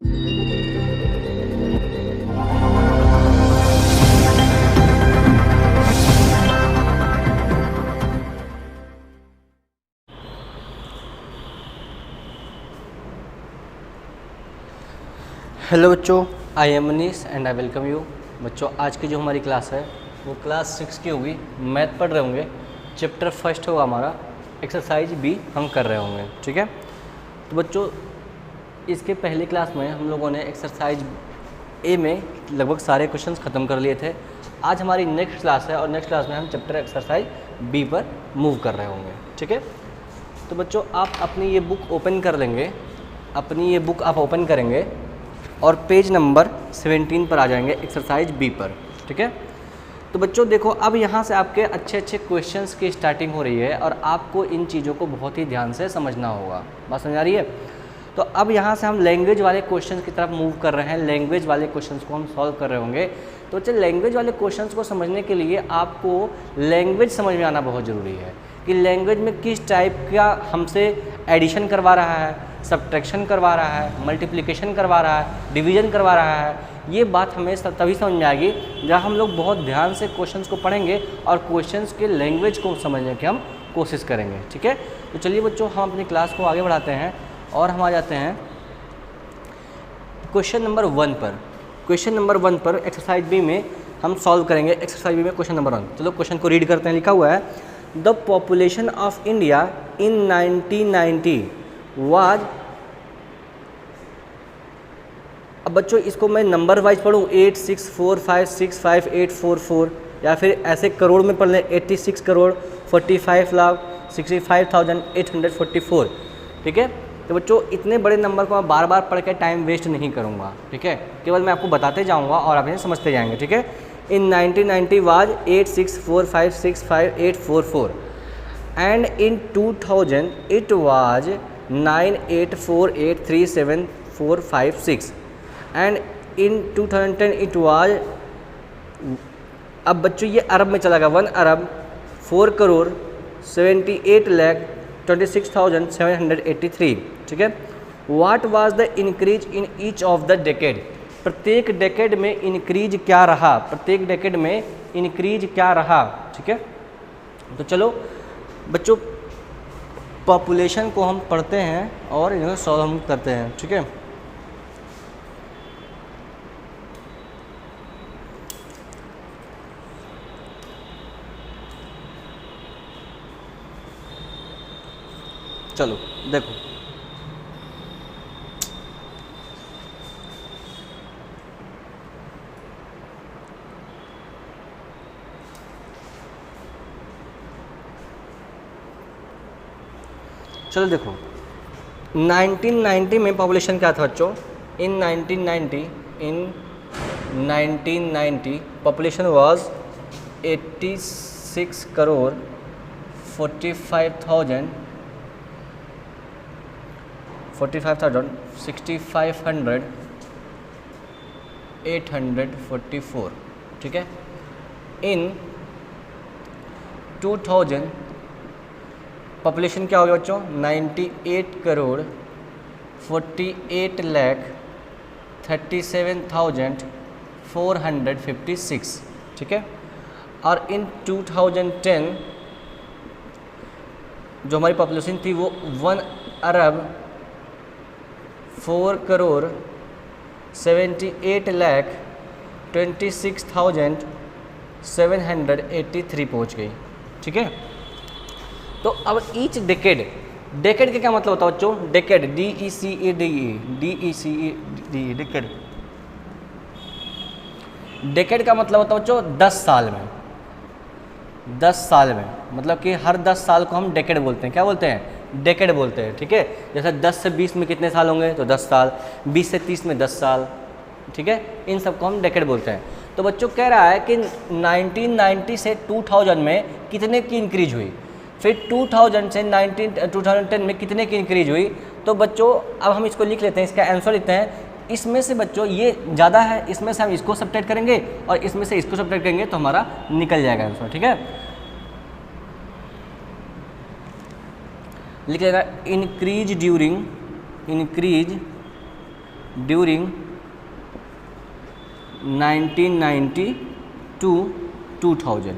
Hello बच्चों, I am Manish and I welcome you. बच्चों, आज की जो हमारी क्लास है वो क्लास 6 की होगी। मैथ पढ़ रहे होंगे, चैप्टर फर्स्ट होगा हमारा, एक्सरसाइज बी हम कर रहे होंगे। ठीक है, तो बच्चों इसके पहले क्लास में हम लोगों ने एक्सरसाइज ए में लगभग सारे क्वेश्चंस ख़त्म कर लिए थे। आज हमारी नेक्स्ट क्लास है और नेक्स्ट क्लास में हम चैप्टर एक्सरसाइज बी पर मूव कर रहे होंगे। ठीक है, तो बच्चों आप अपनी ये बुक ओपन कर लेंगे, अपनी ये बुक आप ओपन करेंगे और पेज नंबर 17 पर आ जाएंगे, एक्सरसाइज बी पर। ठीक है, तो बच्चों देखो, अब यहाँ से आपके अच्छे अच्छे क्वेश्चंस की स्टार्टिंग हो रही है और आपको इन चीज़ों को बहुत ही ध्यान से समझना होगा। बात समझ आ रही है? तो अब यहाँ से हम लैंग्वेज वाले क्वेश्चंस की तरफ मूव कर रहे हैं। लैंग्वेज वाले क्वेश्चंस को हम सॉल्व कर रहे होंगे। तो चल, लैंग्वेज वाले क्वेश्चंस को समझने के लिए आपको लैंग्वेज समझ में आना बहुत ज़रूरी है कि लैंग्वेज में किस टाइप का हमसे एडिशन करवा रहा है, सब्ट्रैक्शन करवा रहा है, मल्टीप्लिकेशन करवा रहा है, डिवीजन करवा रहा है। ये बात हमें तभी समझ में आएगी जब हम लोग बहुत ध्यान से क्वेश्चंस को पढ़ेंगे और क्वेश्चंस के लैंग्वेज को समझने की हम कोशिश करेंगे। ठीक है, तो चलिए बच्चों, हम अपनी क्लास को आगे बढ़ाते हैं और हम आ जाते हैं क्वेश्चन नंबर 1 पर। क्वेश्चन नंबर 1 पर एक्सरसाइज बी में हम सॉल्व करेंगे। एक्सरसाइज बी में क्वेश्चन नंबर 1, चलो क्वेश्चन को रीड करते हैं। लिखा हुआ है, the population of India in 1990 was. अब बच्चों इसको मैं नंबर वाइज पढ़ूँ, 8645658844, या फिर ऐसे करोड़ में पढ़ लें, 86 करोड़ 45 लाख 65,844। ठीक है, तो बच्चों इतने बड़े नंबर को मैं बार बार पढ़ के टाइम वेस्ट नहीं करूँगा। ठीक है, केवल मैं आपको बताते जाऊँगा और आप इन्हें समझते जाएंगे। ठीक है, इन 1990 was 8645658844 and in 2000 it was 9848374456 and in 2010 it was. अब बच्चों ये अरब में चला गया, 1 अरब 4 करोड़ 78,26,783। ठीक है, what was the increase in each of the decade. प्रत्येक डेकेड में इंक्रीज क्या रहा, प्रत्येक डेकेड में इंक्रीज क्या रहा। ठीक है, तो चलो बच्चों पॉपुलेशन को हम पढ़ते हैं और इन्हें सॉल्व हम करते हैं। ठीक है, चलो देखो, चलो देखो 1990 में पॉपुलेशन क्या था बच्चों। इन 1990 पॉपुलेशन वाज 86 करोड़ 65,844। ठीक है, इन 2000 पॉपुलेशन क्या हो गया बच्चों, 98 करोड़ 48 लाख 37,456। ठीक है, और इन 2010 जो हमारी पॉपुलेशन थी वो 1 अरब 4 करोड़ 78 लाख 26,783 पहुँच गई। ठीक है, तो अब ईच डेकेड, डेकेड का क्या मतलब होता है बच्चों, डेकेड DECADE, डेकेड, डेकेड का मतलब होता है बच्चों 10 साल में। 10 साल में मतलब कि हर 10 साल को हम डेकेड बोलते हैं। क्या बोलते हैं, डेकेड बोलते हैं। ठीक है, जैसे 10 से 20 में कितने साल होंगे, तो 10 साल, 20 से 30 में 10 साल। ठीक है, इन सबको हम डेकेड बोलते हैं। तो बच्चों कह रहा है कि 1990 से 2000 में कितने की इंक्रीज हुई, फिर 2000 से 2010 में कितने की इंक्रीज हुई। तो बच्चों अब हम इसको लिख लेते हैं, इसका आंसर लिखते हैं। इसमें से बच्चों ये ज़्यादा है, इसमें से हम इसको सब्ट्रैक्ट करेंगे और इसमें से इसको सब्ट्रैक्ट करेंगे तो हमारा निकल जाएगा आंसर। ठीक है, लिख लेगा इंक्रीज ड्यूरिंग 1990 टू 2000,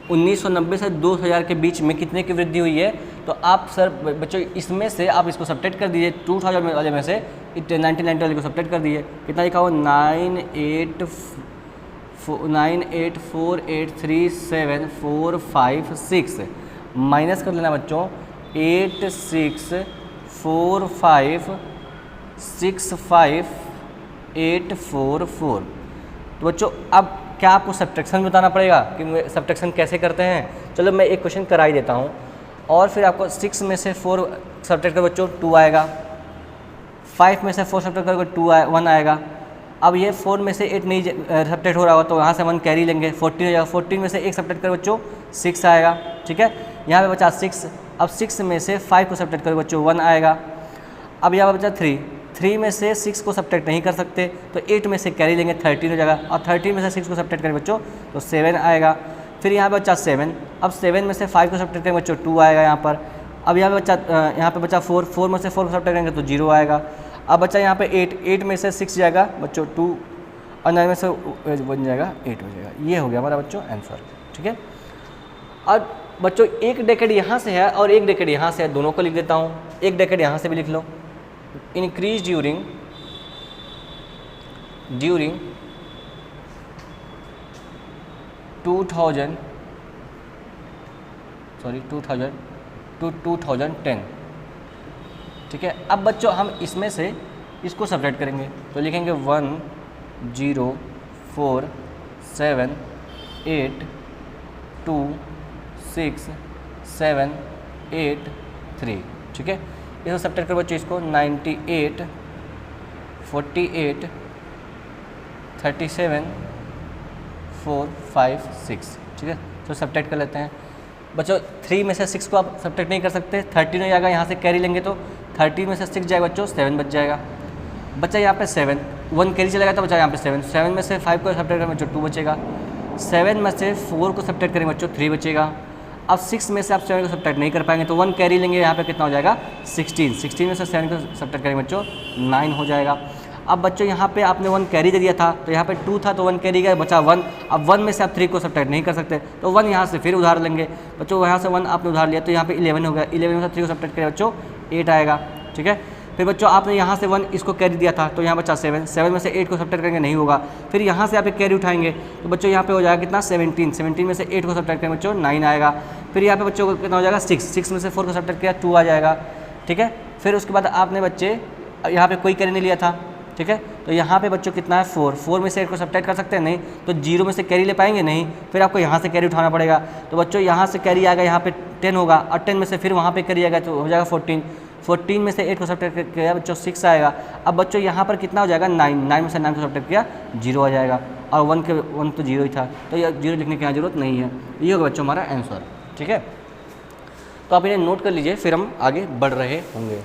1990 से 2000 के बीच में कितने की वृद्धि हुई है? तो आप सर बच्चों इसमें से आप इसको सब्ट्रैक्ट कर दीजिए, 2000 वाले में से 1990 वाले को सब्ट्रैक्ट कर दीजिए, कितना लिखा हो 98483745 माइनस कर लेना बच्चों 864565844। तो बच्चों अब क्या आपको सब्ट्रैक्शन बताना पड़ेगा कि सब्ट्रैक्शन कैसे करते हैं? चलो मैं एक क्वेश्चन करा ही देता हूँ, और फिर आपको 6 में से 4 सब्ट्रैक्ट करो बच्चों 2 आएगा, 5 में से 4 सब्ट्रैक्ट करोगे 1 आएगा। अब ये 4 में से 8 नहीं सब्ट्रैक्ट हो रहा होगा तो यहाँ से 1 कैरी लेंगे, 14 हो जाएगा, 14 में से 1 सब्ट्रैक्ट करो बच्चों 6 आएगा, ठीक है। यहाँ पे बचा 6, अब 6 में से 5 को सब्ट्रैक्ट करो बच्चों 1 आएगा। अब यहाँ पे बचा 3 में से 6 को सब्ट्रैक्ट नहीं कर सकते तो 8 में से कैरी लेंगे 13 हो जाएगा, और 13 में से 6 को सब्ट्रैक्ट करें बच्चों तो 7 आएगा। फिर यहाँ पे बचा 7, अब 7 में से 5 को सब्ट्रैक्ट करेंगे बच्चों 2 आएगा यहाँ पर। अब यहाँ पे बचा 4 में से 4 को सब्ट्रैक्ट करेंगे तो 0 आएगा। अब बचा यहाँ पे 8 में से 6 जाएगा बच्चों 2, और 9 में से बन जाएगा 8 हो जाएगा। ये हो गया हमारा बच्चों आंसर, ठीक है। और बच्चों एक डेकेड यहाँ से है और एक डेकेड यहाँ से है, दोनों को लिख देता हूँ। एक डेकेड यहाँ से भी लिख लो, इंक्रीज ड्यूरिंग 2000 टू 2010, ठीक है। अब बच्चों हम इसमें से इसको सब्ट्रैक्ट करेंगे तो लिखेंगे 104782678 ठीक है। इसको सब्ट्रैक्ट करो बच्चों, इसको 98 48 37 4 5 6, ठीक है। तो सब्ट्रैक्ट कर लेते हैं बच्चों। 3 में से 6 को आप सब्ट्रैक्ट नहीं कर सकते, 13 हो जाएगा, यहाँ से कैरी लेंगे तो 13 में से 6 जाएगा बच्चों 7 बच जाएगा। बच्चा यहाँ पे 7, 1 कैरी चलेगा तो बच्चा यहाँ पे 7 में से 5 को सब्ट्रैक्ट करेंगे बच्चों 2 बचेगा, 7 में से 4 को सब्ट्रैक्ट करेंगे बच्चों 3 बचेगा। अब 6 में से आप 7 को सब्ट्रैक्ट नहीं कर पाएंगे तो 1 कैरी लेंगे, यहाँ पे कितना हो जाएगा 16 में से 7 को सब्ट्रैक्ट करेंगे बच्चों 9 हो जाएगा। अब बच्चों यहाँ पे आपने 1 कैरी दे दिया था तो यहाँ पे 2 था तो 1 कैरी गया, बचा 1। अब 1 में से आप 3 को सब्ट्रैक्ट नहीं कर सकते तो 1 यहाँ से फिर उधार लेंगे बच्चों, यहाँ से 1 आपने उधार लिया तो यहाँ पे 11 हो गया, 11 में से 3 को सब्ट्रैक्ट करें बच्चों 8 आएगा, ठीक है। फिर बच्चों आपने यहाँ से 1 इसको कैरी दिया था तो यहाँ बचा 7 में से 8 को सब्ट्रैक्ट करेंगे नहीं होगा, फिर यहाँ से आप एक कैरी उठाएंगे तो बच्चों यहाँ पे हो जाएगा कितना 17 में से 8 को सब्ट्रैक्ट करेंगे बच्चों 9 आएगा। फिर यहाँ पे बच्चों को कितना हो जाएगा 6 में से 4 को सब्ट्रैक्ट किया 2 आ जाएगा, ठीक है। फिर उसके बाद आपने बच्चे यहाँ पे कोई कैरी नहीं लिया था, ठीक है, तो यहाँ पे बच्चों कितना है 4 में से 8 को सब्ट्रैक्ट कर सकते हैं नहीं, तो 0 में से कैरी ले पाएंगे नहीं, फिर आपको यहाँ से कैरी उठाना पड़ेगा। तो बच्चों यहाँ से कैरी आएगा, यहाँ पे 10 होगा, और 10 में से फिर वहाँ पे कैरी आएगा तो हो जाएगा 14 में से 8 को सब्ट्रैक्ट किया बच्चों 6 आएगा। अब बच्चों यहाँ पर कितना हो जाएगा 9 में से 9 को सब्ट्रैक्ट किया 0 आ जाएगा, और 1 तो 0 ही था तो ये 0 लिखने की यहाँ जरूरत नहीं है। ये होगा बच्चों हमारा आंसर, ठीक है। तो आप इन्हें नोट कर लीजिए, फिर हम आगे बढ़ रहे होंगे।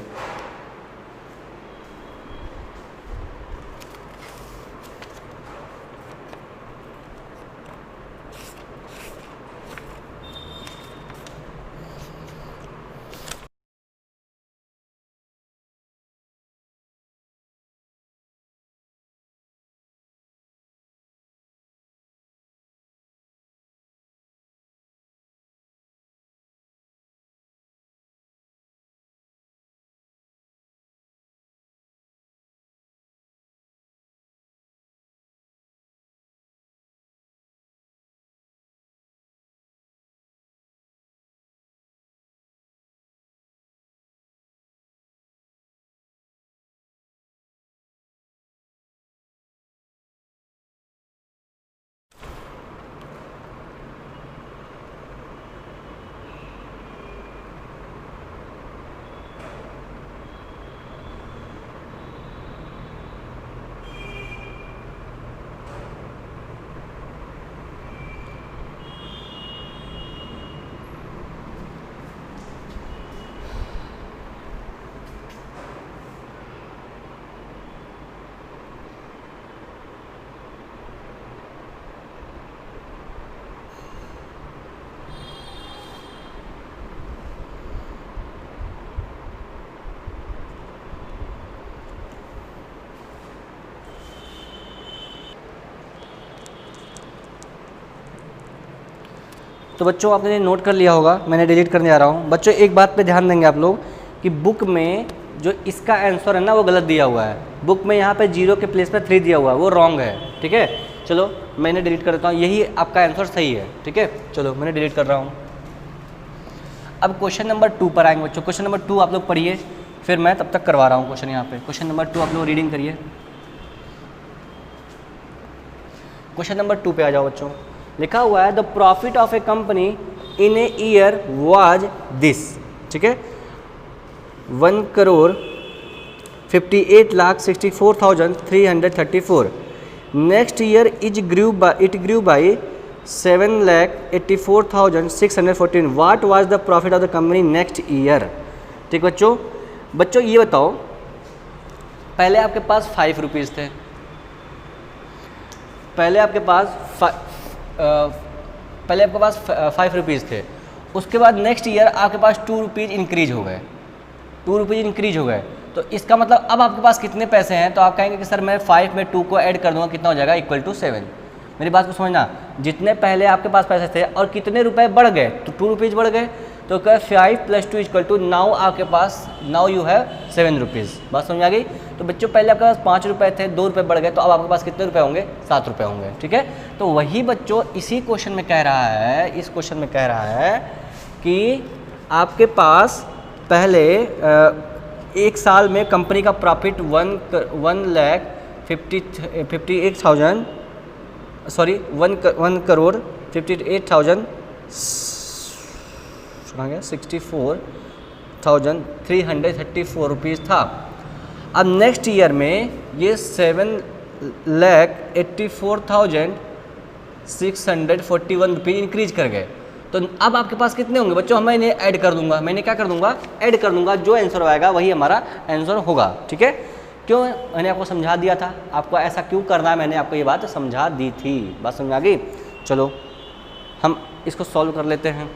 तो बच्चों आपने नोट कर लिया होगा, मैंने डिलीट करने जा रहा हूँ। बच्चों एक बात पे ध्यान देंगे आप लोग कि बुक में जो इसका आंसर है ना वो गलत दिया हुआ है। बुक में यहाँ पे 0 के प्लेस पे 3 दिया हुआ है, वो रॉन्ग है। ठीक है, चलो मैंने डिलीट कर देता हूँ, यही आपका आंसर सही है। ठीक है, चलो मैंने डिलीट कर रहा हूँ। अब क्वेश्चन नंबर 2 पर आएंगे बच्चों। क्वेश्चन नंबर 2 आप लोग पढ़िए, फिर मैं तब तक करवा रहा हूँ क्वेश्चन यहाँ पे। क्वेश्चन नंबर 2 आप लोग रीडिंग करिए। क्वेश्चन नंबर 2 पे आ जाओ बच्चों। लिखा हुआ है the profit of A company in a year was this. ठीक है, 1,58,64,334। Next year it grew by 7,84,614। What was the profit of the company next year. ठीक बच्चों, बच्चों ये बताओ, पहले आपके पास 5 रुपीज़ थे, पहले आपके पास 5 रुपीज़ थे। उसके बाद नेक्स्ट ईयर आपके पास 2 रुपीज़ इंक्रीज हो गए, 2 रुपीज़ इंक्रीज हो गए। तो इसका मतलब अब आपके पास कितने पैसे हैं, तो आप कहेंगे कि सर मैं 5 में 2 को ऐड कर दूंगा, कितना हो जाएगा, इक्वल टू 7। मेरी बात को समझना, जितने पहले आपके पास पैसे थे और कितने रुपए बढ़ गए, तो 2 रुपीज़ बढ़ गए, तो क्या 5 + 2 इक्वल टू नाउ आपके पास, नाउ यू हैव 7 रुपीज़। बात समझ आ गई। तो बच्चों पहले आपके पास 5 रुपये थे, 2 रुपये बढ़ गए, तो अब आपके पास कितने रुपए होंगे, 7 रुपये होंगे। ठीक है, तो वही बच्चों इसी क्वेश्चन में कह रहा है, इस क्वेश्चन में कह रहा है कि आपके पास पहले एक साल में कंपनी का प्रॉफिट 1,58,000 सॉरी 1,58,000 64,334 रुपीज़ था। अब नेक्स्ट ईयर में ये 7,84,641 रुपीज़ इंक्रीज कर गए। तो अब आपके पास कितने होंगे बच्चों, मैं इन्हें ऐड कर दूंगा, मैंने क्या कर दूंगा, ऐड कर दूंगा, जो आंसर आएगा वही हमारा आंसर होगा। ठीक है, क्यों, मैंने आपको समझा दिया था, आपको ऐसा क्यों करना है, मैंने आपको ये बात समझा दी थी। बात समझ आ गई। चलो हम इसको सॉल्व कर लेते हैं।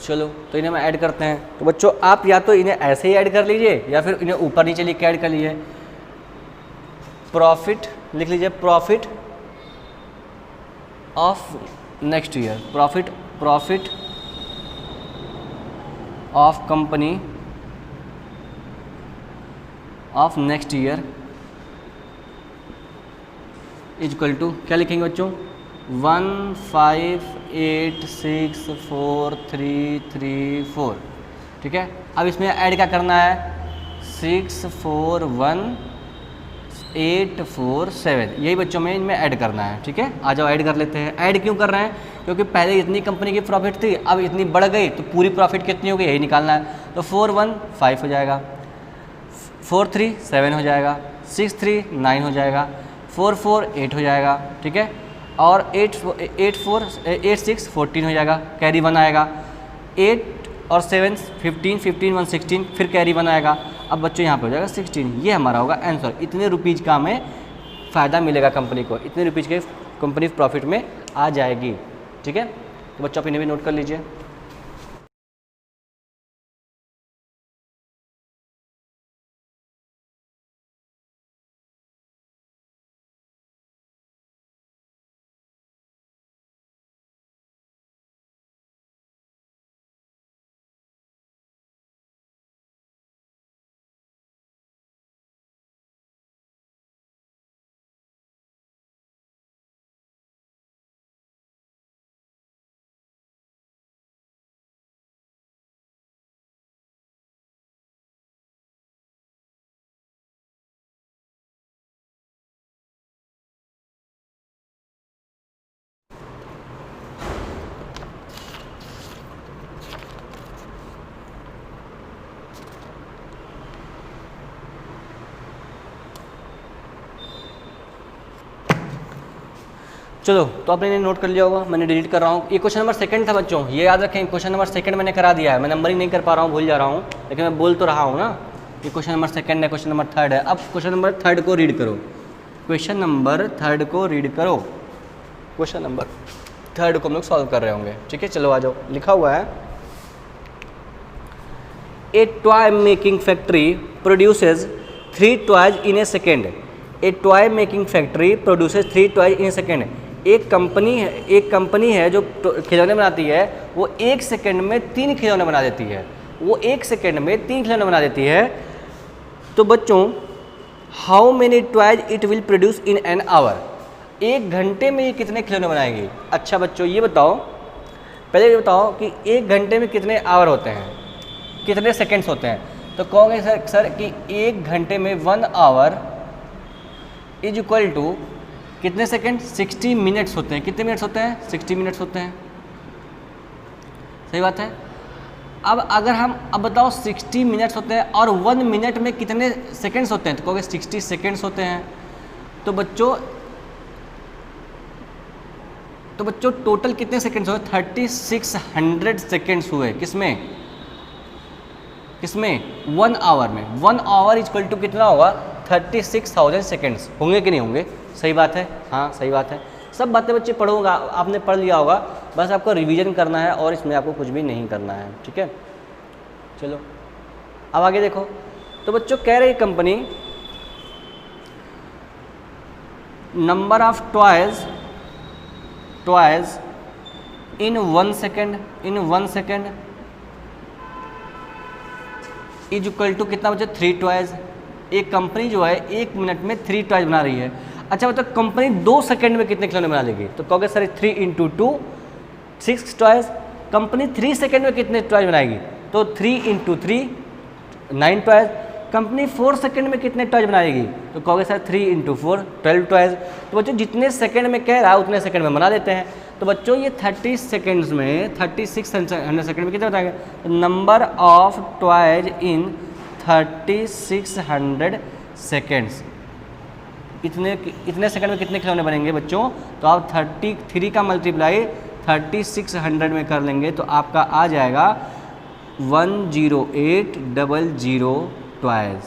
चलो तो इन्हें हम ऐड करते हैं। तो बच्चों आप या तो इन्हें ऐसे ही ऐड कर लीजिए या फिर इन्हें ऊपर नीचे लिख के ऐड कर लीजिए। प्रॉफिट लिख लीजिए, profit of next year, profit of company of next year equal to क्या लिखेंगे बच्चों, 15864,334। ठीक है, अब इसमें ऐड क्या करना है, 641,847, यही बच्चों में इनमें ऐड करना है। ठीक है, आ जाओ ऐड कर लेते हैं। ऐड क्यों कर रहे हैं, क्योंकि पहले इतनी कंपनी की प्रॉफिट थी, अब इतनी बढ़ गई, तो पूरी प्रॉफिट कितनी हो गई यही निकालना है। तो 415 हो जाएगा, 43 7 हो जाएगा, 63 9 हो जाएगा, 44 8 हो जाएगा। ठीक है, और 86 14 हो जाएगा, कैरी 1 आएगा, 8 और 7 15 15 1 16, फिर कैरी 1 आएगा। अब बच्चों यहाँ पे हो जाएगा 16, ये हमारा होगा आंसर। इतने रुपीज़ का हमें फ़ायदा मिलेगा कंपनी को, इतने रुपीज़ के कंपनी प्रॉफिट में आ जाएगी। ठीक है, तो बच्चों आप इन्हें भी नोट कर लीजिए। चलो तो आपने नोट कर लिया होगा, मैंने डिलीट कर रहा हूँ। ये क्वेश्चन नंबर 2 था बच्चों, ये याद रखें, क्वेश्चन नंबर 2 मैंने करा दिया है। मैं नंबरिंग नहीं कर पा रहा हूँ, भूल जा रहा हूँ, लेकिन मैं बोल तो रहा हूँ ना। ये क्वेश्चन नंबर 2 है, क्वेश्चन नंबर 3 है। अब क्वेश्चन नंबर 3 को रीड करो, क्वेश्चन नंबर 3 को रीड करो। क्वेश्चन नंबर 3 को हम लोग सॉल्व कर रहे होंगे। ठीक है, चलो आ जाओ। लिखा हुआ है ए toy making factory produces 3 toys इन ए सेकेंड। ए toy making factory produces 3 toys इन ए सेकेंड। एक कंपनी है जो खिलौने बनाती है, वो 1 सेकंड में 3 खिलौने बना देती है। वो 1 सेकंड में 3 खिलौने बना देती है। तो बच्चों how many toys it will produce in an hour, 1 घंटे में ये कितने खिलौने बनाएगी। अच्छा बच्चों ये बताओ, पहले ये बताओ कि 1 घंटे में कितने आवर होते हैं, कितने सेकंड्स होते हैं। तो कहोगे सर कि 1 घंटे में 1 आवर इज इक्वल टू कितने सेकंड, 60 मिनट्स होते हैं। कितने मिनट्स होते हैं, 60 मिनट्स होते हैं। सही बात है। अब बताओ 60 मिनट्स होते हैं और 1 मिनट में कितने सेकंड्स होते हैं। तो कहोगे 60 सेकंड्स होते हैं। तो बच्चों टोटल कितने सेकंड्स हुए, 3600 सेकंड्स हुए। किसमें 1 आवर में। 1 आवर इक्वल टू कितना होगा, 36,000 सेकंड्स होंगे कि नहीं होंगे। सही बात है, हाँ सही बात है। सब बातें बच्चे पढ़ोगा, आपने पढ़ लिया होगा, बस आपको रिवीजन करना है और इसमें आपको कुछ भी नहीं करना है। ठीक है, चलो अब आगे देखो। तो बच्चों कह रही company number of toys in 1 second is equal to कितना बच्चे, 3 टॉयज। एक कंपनी जो है 1 मिनट में 3 टॉयज बना रही है। अच्छा बताओ कंपनी 2 सेकंड में कितने खिलौने बना लेगी। तो कहोगे सर 3 × 2 6 टॉयज। कंपनी 3 सेकंड में कितने टॉयज बनाएगी। तो 3 × 3 9 टॉयज। कंपनी 4 सेकंड में कितने टॉयज बनाएगी। तो कहोगे सर 3 × 4 12 टॉयज। तो बच्चों जितने सेकंड में कह रहा है उतने सेकंड में बना देते हैं। तो बच्चों ये 3600 सेकंड में कितने बताएंगे। तो number of toys in 3600 seconds, इतने सेकंड में कितने खिलौने बनेंगे बच्चों। तो आप 33 का मल्टीप्लाई 3600 में कर लेंगे तो आपका आ जाएगा 10800 टॉयज।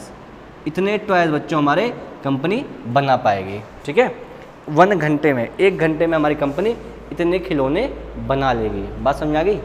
इतने टॉयज बच्चों हमारे कंपनी बना पाएगी। ठीक है, 1 घंटे में, 1 घंटे में हमारी कंपनी इतने खिलौने बना लेगी। बात समझ आ गई।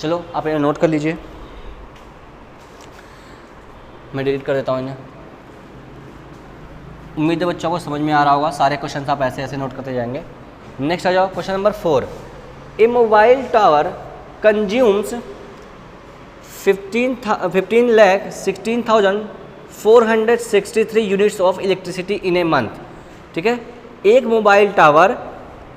चलो आप इन्हें नोट कर लीजिए, मैं डिलीट कर देता हूँ इन्हें। उम्मीद है बच्चों को समझ में आ रहा होगा। सारे क्वेश्चन आप ऐसे ऐसे नोट करते जाएंगे। नेक्स्ट आ जाओ, question number 4। A mobile tower consumes 15,16,463 units of electricity in a month. ठीक है, एक मोबाइल टावर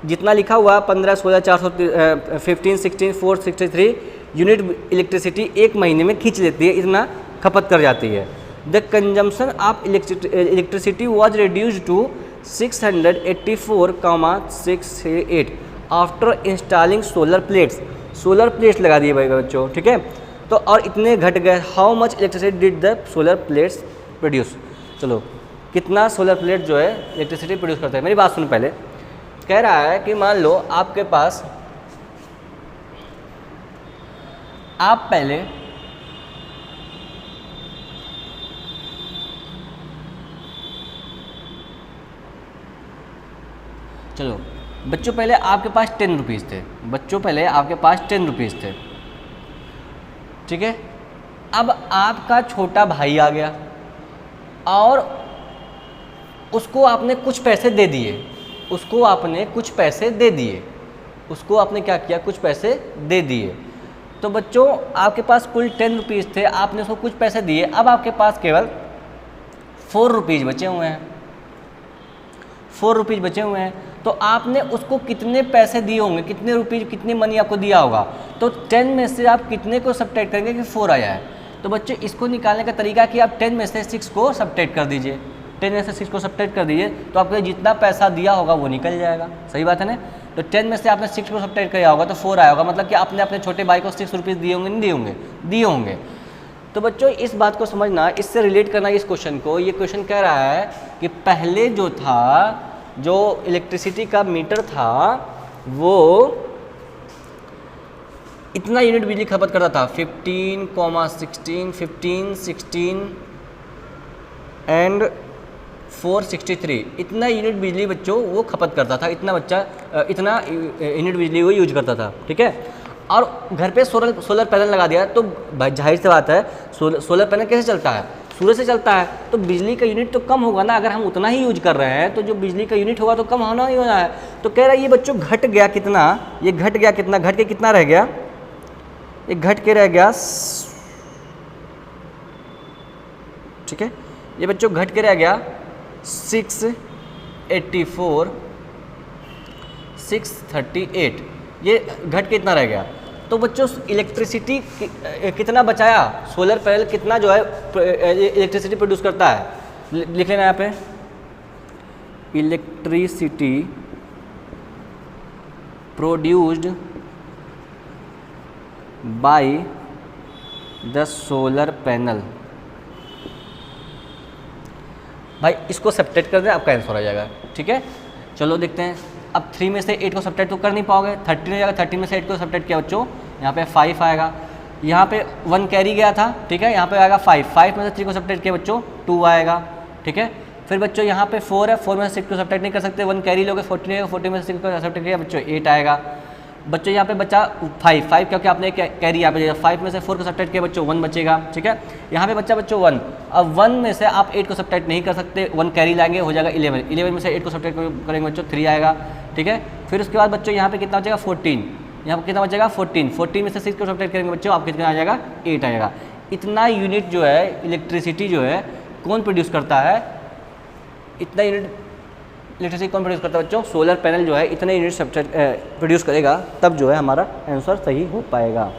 जितना लिखा हुआ 15,16,463 यूनिट इलेक्ट्रिसिटी एक महीने में खींच लेती है, इतना खपत कर जाती है। The consumption of electricity was reduced to 684,668 after installing solar plates. Solar plates लगा दिए भाई बच्चों। ठीक है, तो और इतने घट गए। How much electricity did the solar plates produce. चलो कितना सोलर प्लेट जो है इलेक्ट्रिसिटी प्रोड्यूस करते हैं। मेरी बात सुनो पहले। कह रहा है कि मान लो आपके पास, आप पहले चलो बच्चों पहले आपके पास 10 रुपीज़ थे। बच्चों पहले आपके पास 10 रुपीज़ थे। ठीक है, अब आपका छोटा भाई आ गया और उसको आपने कुछ पैसे दे दिए। उसको आपने क्या किया, कुछ पैसे दे दिए। तो बच्चों आपके पास कुल 10 रुपीज़ थे, आपने उसको कुछ पैसे दिए। अब आपके पास केवल 4 रुपीज़ बचे हुए हैं। 4 रुपीज़ बचे हुए हैं। तो आपने उसको कितने पैसे दिए होंगे, कितने रुपीज़, कितनी मनी आपको दिया होगा। तो 10 में से आप कितने को सब्ट्रैक्ट करेंगे कि 4 आया है। तो बच्चों इसको निकालने का तरीका कि आप 10 में से 6 को सब्ट्रैक्ट कर दीजिए। 10 में से 6 को सब्ट्रैक्ट कर दीजिए तो आपको जितना पैसा दिया होगा वो निकल जाएगा। सही बात है ना। तो 10 में से आपने 6 को सब्ट्रैक्ट किया होगा तो 4 आया होगा, मतलब कि आपने अपने छोटे भाई को 6 रुपीज़ दिए होंगे, नहीं दिए होंगे, दिए होंगे। तो बच्चों इस बात को समझना, इससे रिलेट करना इस क्वेश्चन को। ये क्वेश्चन कह रहा है कि पहले जो था, जो इलेक्ट्रिसिटी का मीटर था वो इतना यूनिट बिजली खपत करता था, 15,16 एंड 463 इतना यूनिट बिजली बच्चों वो खपत करता था, इतना यूनिट बिजली वो यूज करता था, ठीक है। और घर पे सोलर पैनल लगा दिया, तो जाहिर सी बात है सोलर पैनल कैसे चलता है, सूरज से चलता है, तो बिजली का यूनिट तो कम होगा ना। अगर हम उतना ही यूज कर रहे हैं तो जो बिजली का यूनिट होगा तो कम होना ही होना है। तो कह रहा है ये बच्चों घट गया कितना, ये घट गया कितना, घट के कितना रह गया, ये घट के रह गया, ठीक है, ये बच्चों घट के रह गया 684 638, ये घट के इतना रह गया। तो बच्चों इलेक्ट्रिसिटी कितना बचाया, सोलर पैनल कितना जो है इलेक्ट्रिसिटी प्रोड्यूस करता है, लिख लेना यहाँ पे, electricity produced by the solar panel. भाई इसको सब्ट्रैक्ट कर दें, आपका आंसर आ जाएगा, ठीक है। चलो देखते हैं, अब 3 में से 8 को सब्ट्रैक्ट तो कर नहीं पाओगे, 13 हो जाएगा, 13 में से 8 को सब्ट्रैक्ट किया बच्चों, यहाँ पे 5 आएगा, यहाँ पे 1 कैरी गया था, ठीक है, यहाँ पे आएगा 5 में से 3 को सब्ट्रैक्ट किया बच्चों 2 आएगा, ठीक है। फिर बच्चों यहाँ पे 4 है, 4 में से 6 को सब्ट्रैक्ट नहीं कर सकते, 1 कैरी लोगे 14 आएगा, 14 में से 6 को सब्ट्रैक्ट किया बच्चों 8 आएगा। बच्चों यहाँ पे बचा 5 क्योंकि आपने कैरी यहाँ पे 5 में से 4 को सब्ट्रैक्ट किया बच्चों 1 बचेगा, ठीक है। यहाँ पे बच्चा बच्चों 1, अब 1 में से आप 8 को सब्ट्रैक्ट नहीं कर सकते, 1 कैरी लाएंगे, हो जाएगा 11 में से 8 को सब्ट्रैक्ट करेंगे बच्चों 3 आएगा, ठीक है। फिर उसके बाद बच्चों यहाँ पे कितना बचेगा 14, यहाँ पे कितना बचेगा 14 में से 6 को सब्ट्रैक्ट करेंगे बच्चों, आपको कितना आ जाएगा 8 आएगा। इतना यूनिट जो है इलेक्ट्रिसिटी जो है कौन प्रोड्यूस करता है, इतना यूनिट इलेक्ट्रिसिटी कौन प्रोड्यूस करता है बच्चों, सोलर पैनल जो है इतने यूनिट प्रोड्यूस करेगा, तब जो है हमारा आंसर सही हो पाएगा।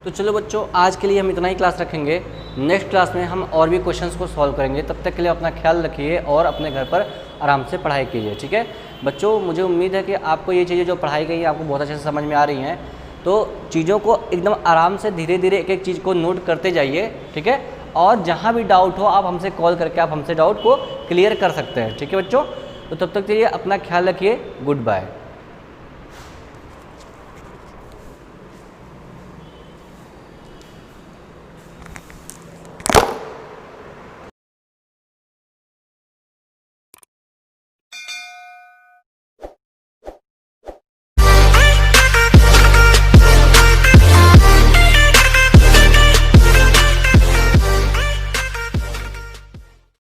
तो चलो बच्चों आज के लिए हम इतना ही क्लास रखेंगे, नेक्स्ट क्लास में हम और भी क्वेश्चंस को सॉल्व करेंगे। तब तक के लिए अपना ख्याल रखिए और अपने घर पर आराम से पढ़ाई कीजिए, ठीक है बच्चों। मुझे उम्मीद है कि आपको ये चीज़ें जो पढ़ाई गई हैं आपको बहुत अच्छे से समझ में आ रही हैं। तो चीज़ों को एकदम आराम से धीरे धीरे एक एक चीज़ को नोट करते जाइए, ठीक है। और जहाँ भी डाउट हो आप हमसे कॉल करके आप हमसे डाउट को क्लियर कर सकते हैं, ठीक है बच्चों। तो तब तक के लिए अपना ख्याल रखिए, गुड बाय।